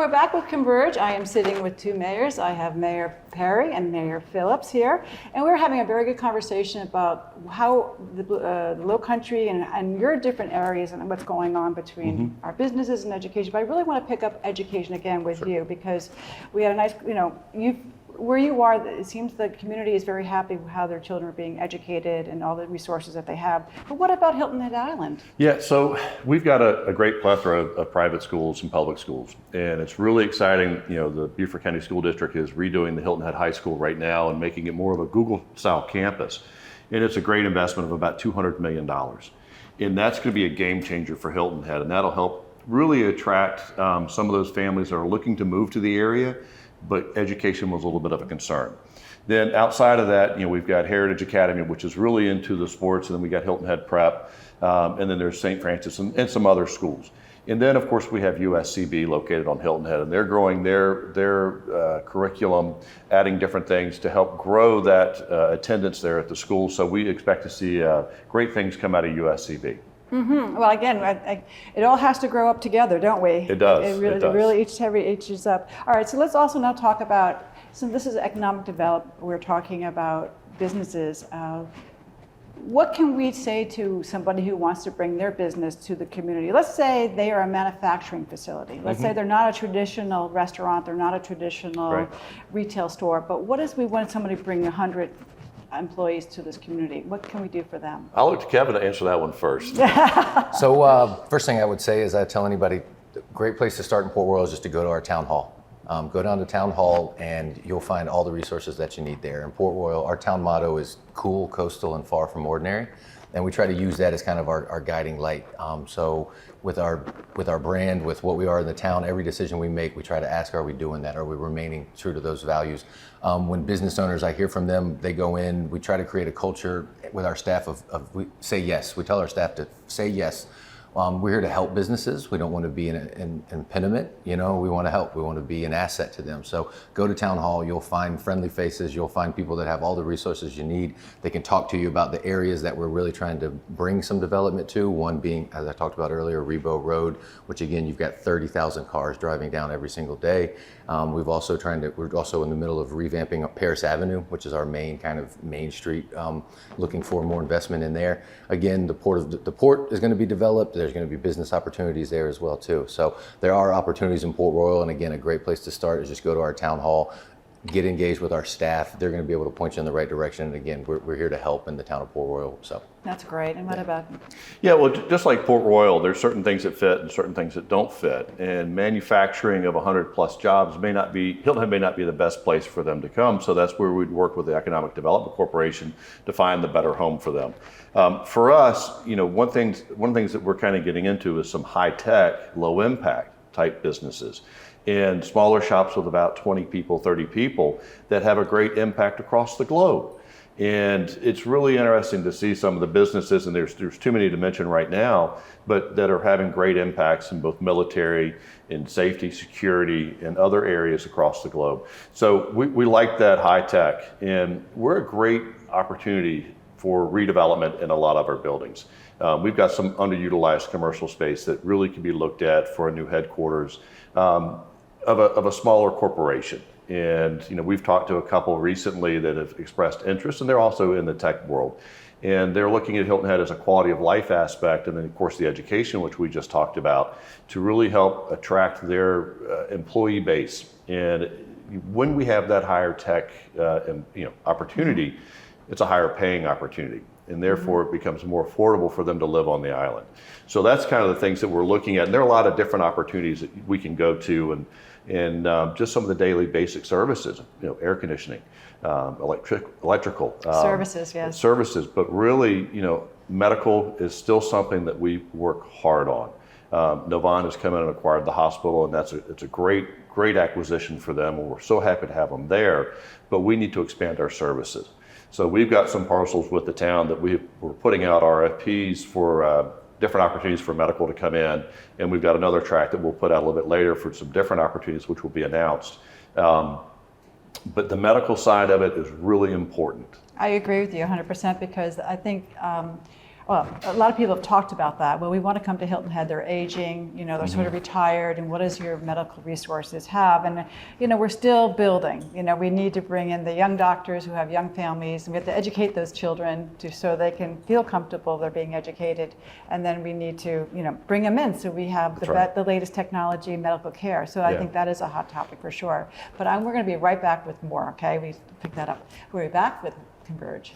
we're back with Converge. I am sitting with two mayors. I have Mayor Perry and Mayor Phillips here, and we're having a very good conversation about how the Lowcountry and your different areas and what's going on between our businesses and education. But I really want to pick up education again with you, because we had a nice, where you are, it seems the community is very happy with how their children are being educated and all the resources that they have. But what about Hilton Head Island? Yeah, so we've got a great plethora of private schools and public schools, and it's really exciting. The Beaufort County School District is redoing the Hilton Head High School right now and making it more of a Google-style campus, and it's a great investment of about $200 million. And that's going to be a game changer for Hilton Head, and that'll help really attract some of those families that are looking to move to the area, but education was a little bit of a concern. Then outside of that, we've got Heritage Academy, which is really into the sports, and then we got Hilton Head Prep, and then there's St. Francis and some other schools. And then of course we have USCB located on Hilton Head, and they're growing their curriculum, adding different things to help grow that attendance there at the school. So we expect to see great things come out of USCB. Well, again, it all has to grow up together, don't we? It does. It really eaches up. All right, so let's also now talk about, so this is economic development. We're talking about businesses. What can we say to somebody who wants to bring their business to the community? Let's say they are a manufacturing facility. Let's say they're not a traditional restaurant, they're not a traditional retail store, but what if we want somebody to bring 100 employees to this community? What can we do for them? I'll look to Kevin to answer that one first. So first thing I would say is I tell anybody, a great place to start in Port Royal is just to go to our town hall. Go down to town hall and you'll find all the resources that you need there. In Port Royal, our town motto is cool, coastal, and far from ordinary. And we try to use that as kind of our guiding light. So with our brand, with what we are in the town, every decision we make, we try to ask, are we doing that? Are we remaining true to those values? When business owners, I hear from them, they go in, we try to create a culture with our staff of we say yes. We tell our staff to say yes. We're here to help businesses. We don't want to be an impediment. We want to help. We want to be an asset to them. So go to town hall. You'll find friendly faces. You'll find people that have all the resources you need. They can talk to you about the areas that we're really trying to bring some development to. One being, as I talked about earlier, Rebo Road, which again, you've got 30,000 cars driving down every single day. We're also in the middle of revamping Paris Avenue, which is our main street, looking for more investment in there. Again, the port is going to be developed. There's going to be business opportunities there as well too. So there are opportunities in Port Royal, and again, a great place to start is just go to our town hall, get engaged with our staff. They're going to be able to point you in the right direction. And again, we're here to help in the town of Port Royal. So that's great. And what about? Yeah, well, just like Port Royal, there's certain things that fit and certain things that don't fit. And manufacturing of 100 plus jobs Hilton Head may not be the best place for them to come. So that's where we'd work with the Economic Development Corporation to find the better home for them. For us, one of the things that we're kind of getting into is some high tech, low impact type businesses, and smaller shops with about 20 people, 30 people that have a great impact across the globe. And it's really interesting to see some of the businesses, and there's too many to mention right now, but that are having great impacts in both military, in safety, security, and other areas across the globe. So we like that high tech, and we're a great opportunity for redevelopment in a lot of our buildings. We've got some underutilized commercial space that really can be looked at for a new headquarters of a smaller corporation. And we've talked to a couple recently that have expressed interest, and they're also in the tech world. And they're looking at Hilton Head as a quality of life aspect, and then of course the education, which we just talked about, to really help attract their employee base. And when we have that higher tech opportunity, it's a higher paying opportunity, and therefore it becomes more affordable for them to live on the island. So that's kind of the things that we're looking at. And there are a lot of different opportunities that we can go to, and just some of the daily basic services, air conditioning, electrical services, yes. Services, but really, medical is still something that we work hard on. Novan has come in and acquired the hospital, and it's a great acquisition for them, and we're so happy to have them there. But we need to expand our services. So we've got some parcels with the town that we're putting out RFPs for different opportunities for medical to come in, and we've got another tract that we'll put out a little bit later for some different opportunities which will be announced. But the medical side of it is really important. I agree with you 100%, because I think well, a lot of people have talked about that. Well, we want to come to Hilton Head, they're aging, they're sort of retired, and what does your medical resources have? And, we're still building. We need to bring in the young doctors who have young families, and we have to educate those children so they can feel comfortable they're being educated. And then we need to, bring them in so we have the latest technology in medical care. So I think that is a hot topic for sure. But we're going to be right back with more, okay? We picked that up. We'll be back with Converge.